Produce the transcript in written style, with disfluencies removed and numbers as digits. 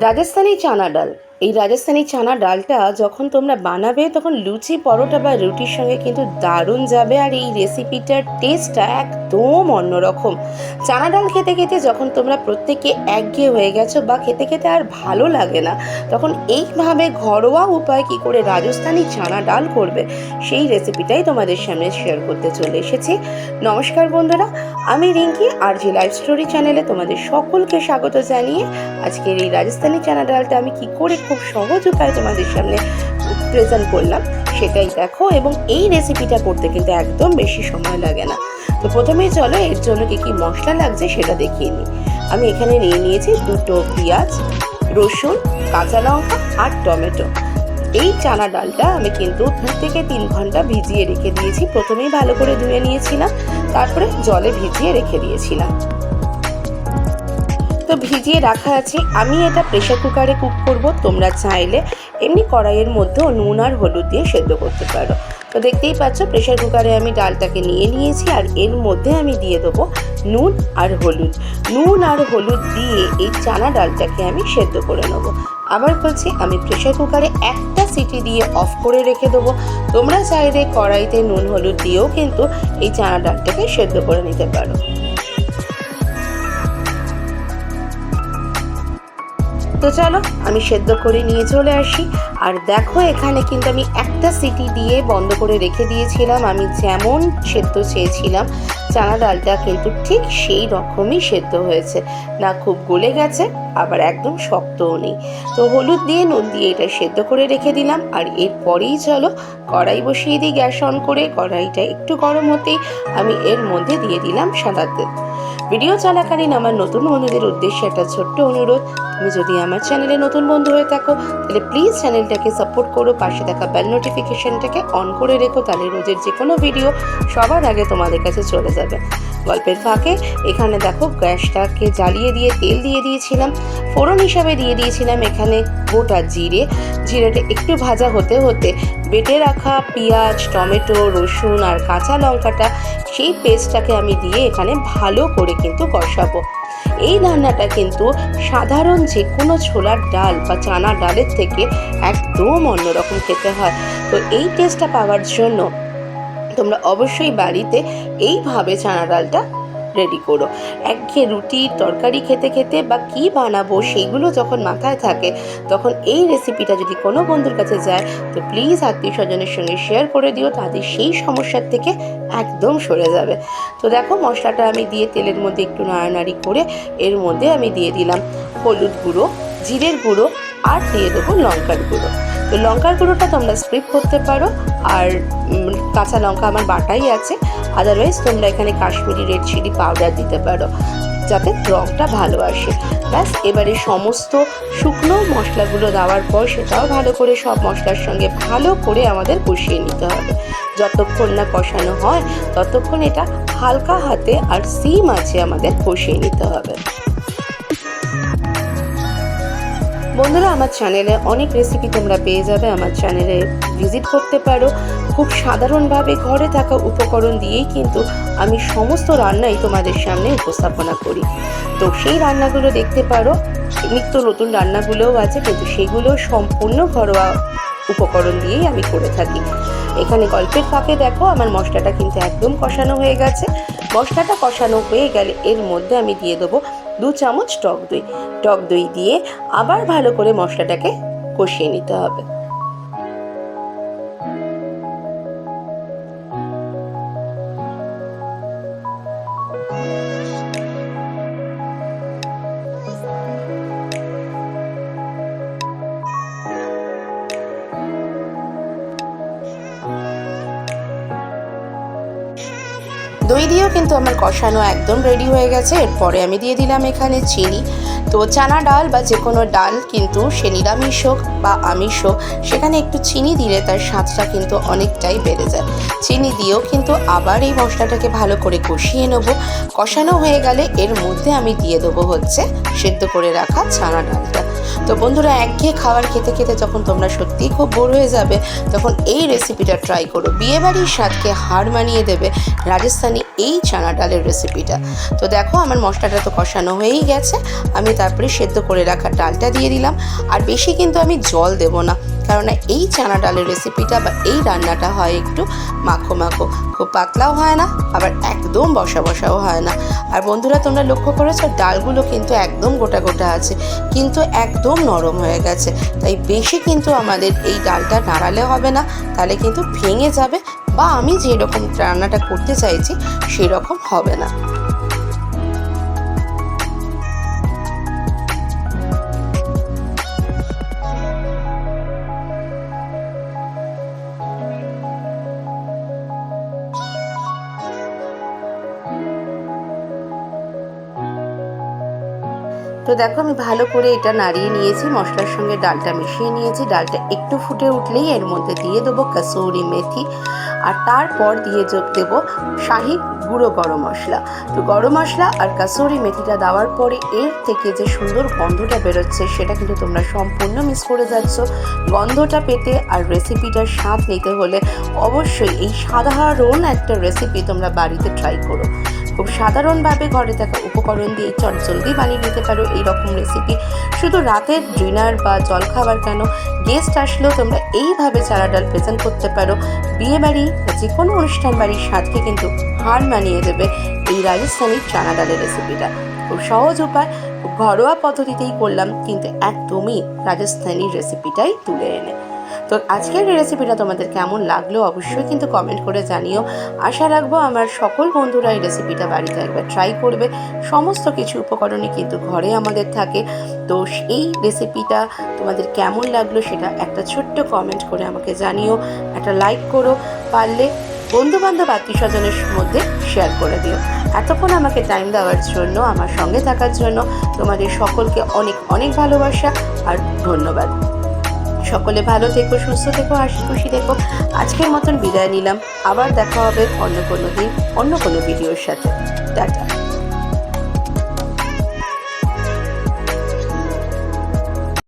রাজস্থানি চানা ডাল। এই রাজস্থানি চানা ডালটা যখন তোমরা বানাবে তখন লুচি, পরোটা বা রুটির সঙ্গে কিন্তু দারুণ যাবে। আর এই রেসিপিটার টেস্টটা একদম অন্যরকম। চানা ডাল খেতে খেতে যখন তোমরা প্রত্যেকে একঘেয়ে হয়ে গেছো বা খেতে খেতে আর ভালো লাগে না, তখন এইভাবে ঘরোয়া উপায় কী করে রাজস্থানি চানা ডাল করবে সেই রেসিপিটাই তোমাদের সামনে শেয়ার করতে চলে এসেছি। নমস্কার বন্ধুরা, আমি রিঙ্কি, RG লাইফ স্টোরি চ্যানেলে তোমাদের সকলকে স্বাগত জানিয়ে আজকের এই রাজস্থানি চানা ডালটা আমি কি করে খুব সহজ উপায়ে তোমাদের সামনে প্রেজেন্ট করলাম সেটাই দেখো। এবং এই রেসিপিটা করতে কিন্তু একদম বেশি সময় লাগে না। তো প্রথমেই চলো এর জন্য কি কি মশলা লাগছে সেটা দেখিয়ে নিই। আমি এখানে নিয়ে নিয়েছি 2টো পেঁয়াজ, রসুন, কাঁচা লঙ্কা আর টমেটো। এই চানা ডালটা আমি কিন্তু 2 থেকে 3 ঘন্টা ভিজিয়ে রেখে দিয়েছি। প্রথমেই ভালো করে ধুয়ে নিয়েছিলাম, তারপরে জলে ভিজিয়ে রেখে দিয়েছিলাম। তো ভিজিয়ে রাখা আছে। আমি এটা প্রেসার কুকারে কুক করব। তোমরা চাইলে এমনি কড়াইয়ের মধ্যেও নুন আর হলুদ দিয়ে সেদ্ধ করতে পারো। তো দেখতেই পাচ্ছ প্রেসার কুকারে আমি ডালটাকে নিয়ে নিয়েছি, আর এর মধ্যে আমি দিয়ে দেবো নুন আর হলুদ। নুন আর হলুদ দিয়ে এই চানা ডালটাকে আমি সেদ্ধ করে নেব। আবার বলছি, আমি প্রেসার কুকারে একটা সিটি দিয়ে অফ করে রেখে দেবো। তোমরা চাইলে কড়াইতে নুন হলুদ দিয়েও কিন্তু এই চানা ডালটাকে সেদ্ধ করে নিতে পারো। তো চলো আমি সেদ্ধ করে নিয়ে চলে আসি। আর দেখো এখানে কিন্তু আমি একটা সিটি দিয়ে বন্ধ করে রেখে দিয়েছিলাম। আমি যেমন সেদ্ধ চেয়েছিলাম চানা ডালটা কিন্তু ঠিক সেই রকমই সেদ্ধ হয়েছে, না খুব গলে গেছে আবার একদম শক্তও নেই। তো হলুদ দিয়ে নুন দিয়ে এটা সেদ্ধ করে রেখে দিলাম। আর এরপরেই চলো কড়াই বসিয়ে দিই গ্যাস অন করে। কড়াইটা একটু গরম হতেই আমি এর মধ্যে দিয়ে দিলাম সাদা তেল। ভিডিও চলাকালীন আমার নতুন বন্ধুদের উদ্দেশ্যে একটা ছোট্ট অনুরোধ, তুমি যদি আমার চ্যানেলে নতুন বন্ধু হয়ে থাকো তাহলে প্লিজ চ্যানেলটাকে সাপোর্ট করো, পাশে থাকা বেল নোটিফিকেশনটাকে অন করে রেখো, তাহলে রোজের যে কোনো ভিডিও সবার আগে তোমাদের কাছে চলে যাবে। গল্পের ফাঁকে এখানে দেখো গ্যাসটাকে জ্বালিয়ে দিয়ে তেল দিয়ে দিয়েছিলাম। ফোড়ন হিসাবে দিয়ে দিয়েছিলাম এখানে গোটা জিরে। জিরেটা একটু ভাজা হতে হতে বেটে রাখা পেঁয়াজ, টমেটো, রসুন আর কাঁচা লঙ্কাটা সেই পেস্টটাকে আমি দিয়ে এখানে ভালো করে কিন্তু কষাবো। এই রান্নাটা কিন্তু সাধারণ যে কোনো ছোলার ডাল বা চানা ডালের থেকে একদম অন্যরকম খেতে হয়। তো এই টেস্টটা পাওয়ার জন্য তোমরা অবশ্যই বাড়িতে এইভাবে চানা ডালটা রেডি করো। একঘেয়ে রুটি তরকারি খেতে খেতে বা কী বানাবো সেইগুলো যখন মাথায় থাকে, তখন এই রেসিপিটা যদি কোনো বন্ধুর কাছে যায় তো প্লিজ আত্মীয় স্বজনের সঙ্গে শেয়ার করে দিও, তাদের সেই সমস্যার থেকে একদম সরে যাবে। তো দেখো মশলাটা আমি দিয়ে তেলের মধ্যে একটু নাড়ানাড়ি করে এর মধ্যে আমি দিয়ে দিলাম হলুদ গুঁড়ো, জিরের গুঁড়ো আর দিয়ে দেবো লঙ্কার গুঁড়ো। তো লঙ্কার গুঁড়োটা তোমরা স্কিপ করতে পারো, আর কাঁচা লঙ্কা আমার বাটাই আছে। আদারওয়াইজ তোমরা এখানে কাশ্মীরি রেড চিলি পাউডার দিতে পারো যাতে রঙটা ভালো আসে। ব্যাস, এবারে সমস্ত শুকনো মশলাগুলো দেওয়ার পর সেটাও ভালো করে সব মশলার সঙ্গে ভালো করে আমাদের কষিয়ে নিতে হবে। যতক্ষণ না কষানো হয় ততক্ষণ এটা হালকা হাতে আর সিম আছে আমাদের কষিয়ে নিতে হবে। বন্ধুরা, আমার চ্যানেলে অনেক রেসিপি তোমরা পেয়ে যাবে। আমার চ্যানেলে ভিজিট করতে পারো। খুব সাধারণভাবে ঘরে থাকা উপকরণ দিয়েই কিন্তু আমি সমস্ত রান্নাই তোমাদের সামনে উপস্থাপনা করি। তো সেই রান্নাগুলো দেখতে পারো। নিত্য নতুন রান্নাগুলোও আছে, কিন্তু সেগুলো সম্পূর্ণ ঘরোয়া উপকরণ দিয়েই আমি করে থাকি। এখানে গল্পের ফাঁকে দেখো আমার মশলাটা কিন্তু একদম কষানো হয়ে গেছে। মশলাটা কষানো হয়ে গেলে এর মধ্যে আমি দিয়ে দেবো 2 চামচ টক দই। টক দই দিয়ে আবার ভালো করে মশলাটাকে কষিয়ে নিতে হবে। দই দিয়েও কিন্তু আমার কষানো একদম রেডি হয়ে গেছে। এরপরে আমি দিয়ে দিলাম এখানে চিনি। তো চানা ডাল বা যে কোনো ডাল কিন্তু সে নিরামিষ হোক বা আমিষ হোক, সেখানে একটু চিনি দিলে তার স্বাদটা কিন্তু অনেকটাই বেড়ে যায়। চিনি দিয়েও কিন্তু আবার এই মশলাটাকে ভালো করে কষিয়ে নেব। কষানো হয়ে গেলে এর মধ্যে আমি দিয়ে দেবো হচ্ছে সেদ্ধ করে রাখা চানা ডালটা। তো বন্ধুরা, একঘেয়ে খাবার খেতে খেতে যখন তোমরা সত্যিই খুব বোর হয়ে যাবে, তখন এই রেসিপিটা ট্রাই করো। বিয়েবাড়ির স্বাদকে হার মানিয়ে দেবে রাজস্থানি এই চানা ডালের রেসিপিটা। তো দেখো, আমার মশলাটা তো কষানো হয়েই গেছে। আমি তারপরে সেদ্ধ করে রাখা ডালটা দিয়ে দিলাম। আর বেশি কিন্তু আমি জল দেব না, কারণ এই চানা ডালের রেসিপিটা বা এই রান্নাটা হয় একটু মাখো মাখো, খুব পাতলাও হয় না, আবার একদম বসা বসাও হয় না। আর বন্ধুরা, তোমরা লক্ষ্য করেছো ডালগুলো কিন্তু একদম গোটা গোটা আছে, কিন্তু একদম নরম হয়ে গেছে। তাই বেশি কিন্তু আমাদের এই ডালটা নাড়ালে হবে না, তাহলে কিন্তু ভেঙে যাবে, বা আমি যেরকম রান্নাটা করতে চাইছি সেরকম হবে না। তো দেখো, আমি ভালো করে এটা নাড়িয়ে নিয়েছি, মশলার সঙ্গে ডালটা মিশিয়ে নিয়েছি। ডালটা একটু ফুটে উঠলেই এর মধ্যে দিয়ে দেবো কাসুরি মেথি, আর তারপর দিয়ে যোগ দেবো শাহি গুঁড়ো গরম মশলা। তো গরম মশলা আর কাসুরি মেথিটা দেওয়ার পরে এর থেকে যে সুন্দর গন্ধটা বেরোচ্ছে, সেটা কিন্তু তোমরা সম্পূর্ণ মিস করে যাচ্ছ। গন্ধটা পেতে আর রেসিপিটার স্বাদ নিতে হলে অবশ্যই এই সাধারণ একটা রেসিপি তোমরা বাড়িতে ট্রাই করো। খুব সাধারণভাবে ঘরে থাকা উপকরণ দিয়ে চটজলদি বানিয়ে নিতে পারো এইরকম রেসিপি। শুধু রাতের ডিনার বা জলখাবার কেন, গেস্ট আসলেও তোমরা এইভাবে চানা ডাল প্রেজেন্ট করতে পারো। বিয়েবাড়ি বা যে কোনো অনুষ্ঠান বাড়ির স্বাদকে কিন্তু হার মানিয়ে দেবে এই রাজস্থানি চানা ডালের রেসিপিটা। খুব সহজ উপায়, খুব ঘরোয়া পদ্ধতিতেই করলাম, কিন্তু একদমই রাজস্থানি রেসিপিটাই তুলে এনে। তো আজকের এই রেসিপিটা তোমাদের কেমন লাগলো অবশ্যই কিন্তু কমেন্ট করে জানিও। আশা রাখবো আমার সকল বন্ধুরা এই রেসিপিটা বাড়িতে একবার ট্রাই করবে। সমস্ত কিছু উপকরণই কিন্তু ঘরে আমাদের থাকে। তো এই রেসিপিটা তোমাদের কেমন লাগলো সেটা একটা ছোট্ট কমেন্ট করে আমাকে জানিও। একটা লাইক করো, পারলে বন্ধুবান্ধব আত্মীয় স্বজনের মধ্যে শেয়ার করে দিও। এতক্ষণ আমাকে টাইম দেওয়ার জন্য, আমার সঙ্গে থাকার জন্য তোমাদের সকলকে অনেক অনেক ভালোবাসা আর ধন্যবাদ। সকলে ভালো থেকো, সুস্থ থেকো, হাসি খুশি থেকো। আজকের মতন বিদায় নিলাম। আবার দেখা হবে অন্য কোনো দিন, অন্য কোনো ভিডিওর সাথে। টাটা।